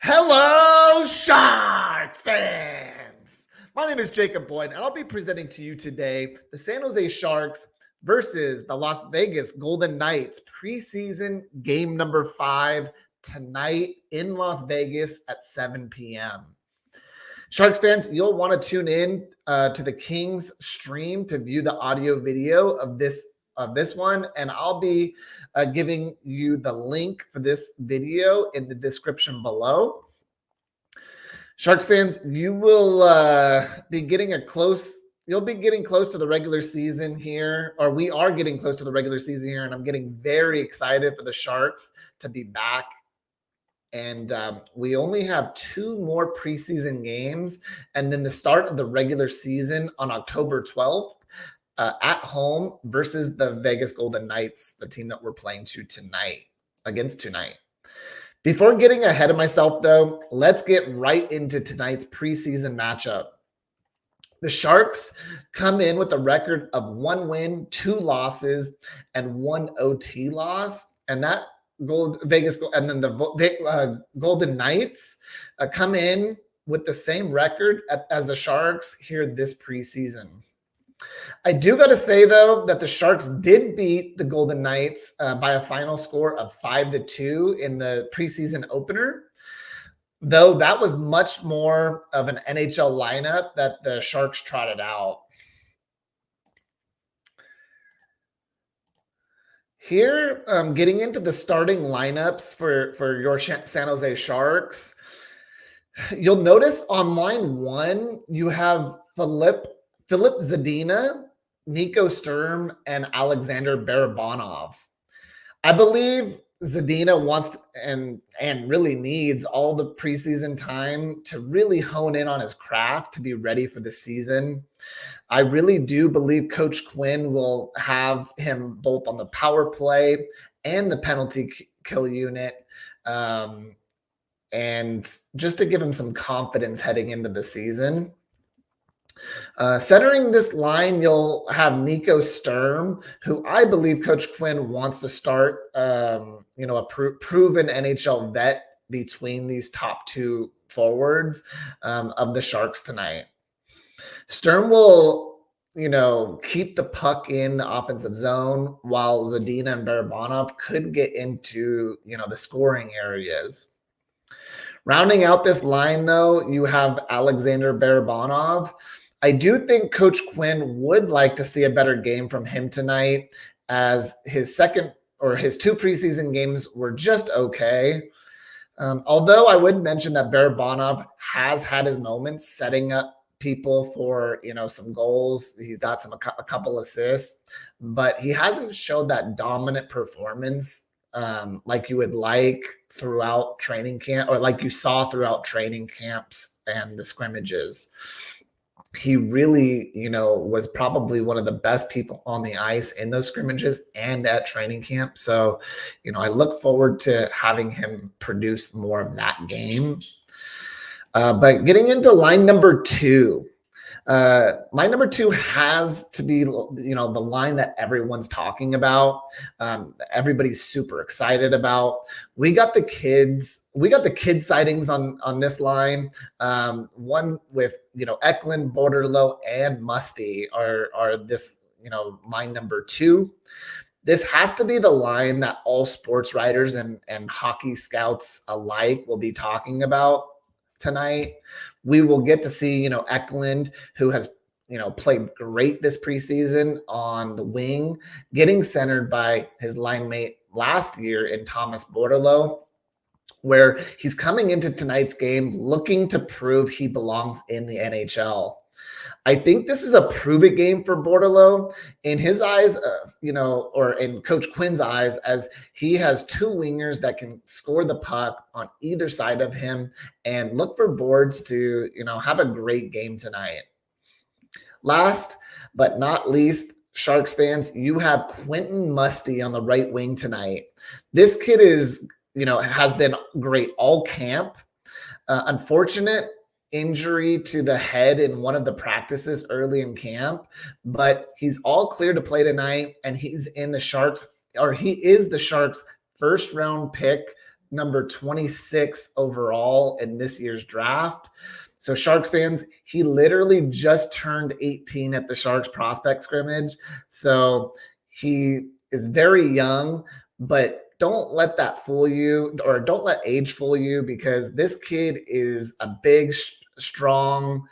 Hello, Sharks fans! My name is Jacob Boyd, and I'll be presenting to you today the San Jose Sharks versus the Las Vegas Golden Knights preseason game number 5 tonight in Las Vegas at 7 p.m. Sharks fans, you'll want to tune in to the Kings stream to view the audio video of this one, and I'll be giving you the link for this video in the description below. Sharks fans, you will be getting close to the regular season here, or we are getting close to the regular season here, and I'm getting very excited for the Sharks to be back. And we only have 2 more preseason games, and then the start of the regular season on October 12th at home versus the Vegas Golden Knights, the team that we're playing against tonight. Before getting ahead of myself, though, let's get right into tonight's preseason matchup. The Sharks come in with a record of 1 win, 2 losses, and 1 OT loss, and that Golden Knights come in with the same record as the Sharks here this preseason. I do got to say, though, that the Sharks did beat the Golden Knights by a final score of 5-2 in the preseason opener, though that was much more of an NHL lineup that the Sharks trotted out. Here, getting into the starting lineups for your San Jose Sharks, you'll notice on line 1, you have Philip Zadina, Nico Sturm, and Alexander Barabanov. I believe Zadina wants and really needs all the preseason time to really hone in on his craft to be ready for the season. I really do believe Coach Quinn will have him both on the power play and the penalty kill unit, and just to give him some confidence heading into the season. Centering this line, you'll have Nico Sturm, who I believe Coach Quinn wants to start, a proven NHL vet between these top 2 forwards of the Sharks tonight. Sturm will, keep the puck in the offensive zone, while Zadina and Barabanov could get into, the scoring areas. Rounding out this line, though, you have Alexander Barabanov. I do think Coach Quinn would like to see a better game from him tonight, as his 2 preseason games were just okay. Although I would mention that Barabanov has had his moments setting up people for, some goals. He got a couple assists, but he hasn't showed that dominant performance like you would like throughout training camp, or like you saw throughout training camps and the scrimmages. He really, was probably one of the best people on the ice in those scrimmages and at training camp. So, I look forward to having him produce more of that game. But getting into line number 2, line number 2 has to be, the line that everyone's talking about. Everybody's super excited about. We got the kid sightings on this line. One with, Eklund, Borderlow, and Musty are this, line number 2. This has to be the line that all sports writers and hockey scouts alike will be talking about tonight. We will get to see, Eklund, who has, played great this preseason on the wing, getting centered by his line mate last year in Thomas Borderlow, where he's coming into tonight's game looking to prove he belongs in the NHL. I think this is a prove-it game for Borderlow in his eyes, or in Coach Quinn's eyes, as he has 2 wingers that can score the puck on either side of him, and look for Boards to, have a great game tonight. Last but not least, Sharks fans, you have Quentin Musty on the right wing tonight. This kid is, has been great all camp. Unfortunate injury to the head in one of the practices early in camp, but he's all clear to play tonight, and he is the Sharks' first round pick number 26 overall in this year's draft. So Sharks fans, he literally just turned 18 at the Sharks prospect scrimmage. So he is very young, but don't let that fool you, or don't let age fool you, because this kid is a big, strong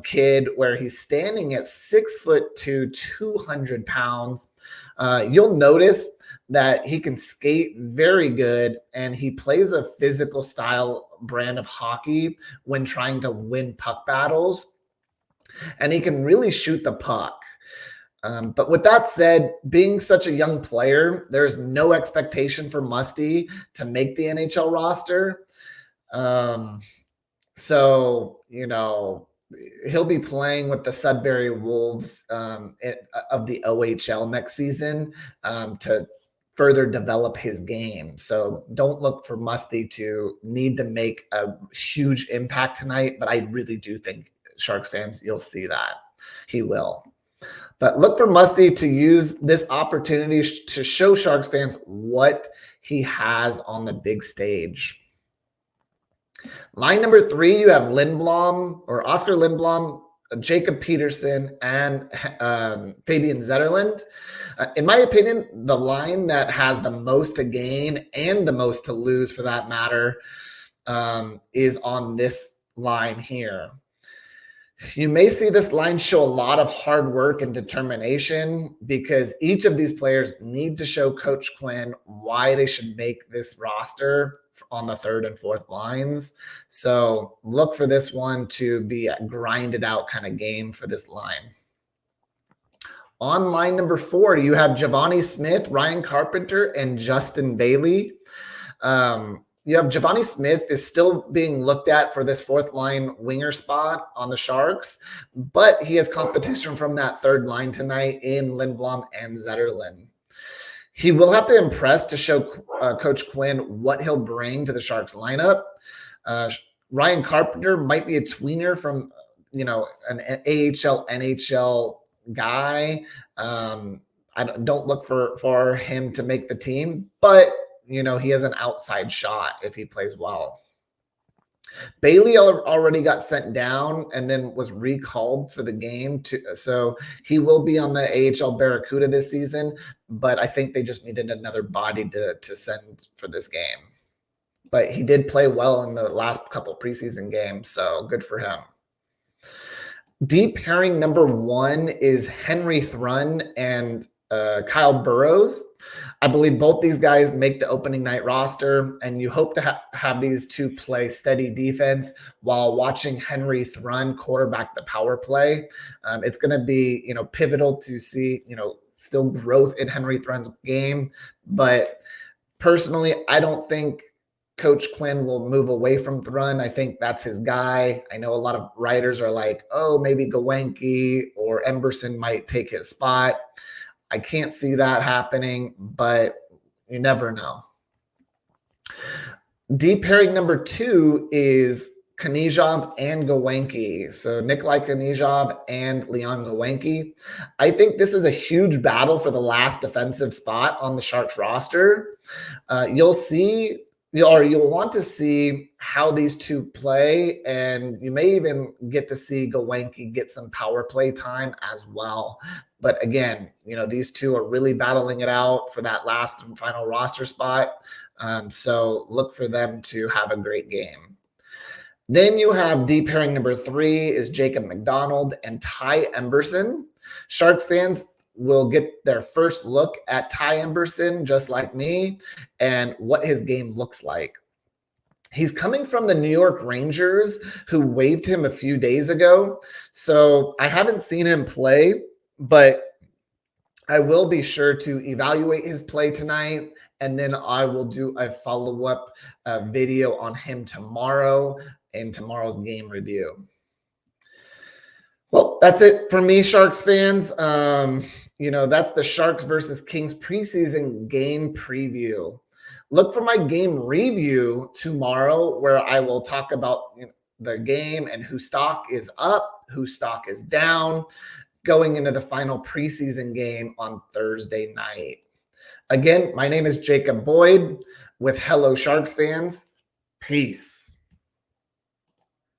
kid where he's standing at 6'2", 200 pounds. You'll notice that he can skate very good, and he plays a physical style brand of hockey when trying to win puck battles, and he can really shoot the puck. But with that said, being such a young player, there's no expectation for Musty to make the NHL roster. So, he'll be playing with the Sudbury Wolves of the OHL next season to further develop his game. So don't look for Musty to need to make a huge impact tonight, but I really do think, Sharks fans, you'll see that. He will. But look for Musty to use this opportunity to show Sharks fans what he has on the big stage. Line number 3, you have Oscar Lindblom, Jacob Peterson, and Fabian Zetterlund. In my opinion, the line that has the most to gain and the most to lose, for that matter, is on this line here. You may see this line show a lot of hard work and determination, because each of these players need to show Coach Quinn why they should make this roster on the 3rd and 4th lines. So look for this one to be a grinded out kind of game for this line. On line number 4, you have Giovanni Smith, Ryan Carpenter, and Justin Bailey. You have Giovanni Smith is still being looked at for this 4th line winger spot on the Sharks, but he has competition from that 3rd line tonight in Lindblom and Zetterlund. He will have to impress to show Coach Quinn what he'll bring to the Sharks lineup. Ryan Carpenter might be a tweener from, an AHL, NHL guy. I don't look for him to make the team, but he has an outside shot if he plays well. Bailey already got sent down and then was recalled for the game, so he will be on the AHL Barracuda this season, but I think they just needed another body to send for this game. But he did play well in the last couple preseason games, so good for him. Deep pairing number 1 is Henry Thrun and Kyle Burrows. I believe both these guys make the opening night roster, and you hope to have these two play steady defense while watching Henry Thrun quarterback the power play. It's going to be, pivotal to see, still growth in Henry Thrun's game. But personally, I don't think Coach Quinn will move away from Thrun. I think that's his guy. I know a lot of writers are like, oh, maybe Gowenke or Emberson might take his spot. I can't see that happening, but you never know. Deep pairing number 2 is Knyzhov and Gowenke. So Nikolai Knyzhov and Leon Gowenke. I think this is a huge battle for the last defensive spot on the Sharks roster. You'll want to see how these two play, and you may even get to see Gowenke get some power play time as well. But again, these two are really battling it out for that last and final roster spot. So look for them to have a great game. Then you have deep pairing number 3 is Jacob McDonald and Ty Emberson. Sharks fans will get their first look at Ty Emberson, just like me, and what his game looks like. He's coming from the New York Rangers, who waived him a few days ago. So I haven't seen him play, but I will be sure to evaluate his play tonight, and then I will do a follow-up video on him tomorrow in tomorrow's game review. Well, that's it for me, Sharks fans. That's the Sharks versus Kings preseason game preview. Look for my game review tomorrow, where I will talk about the game and whose stock is up, whose stock is down, going into the final preseason game on Thursday night. Again, my name is Jacob Boyd. with Hello Sharks fans. Peace.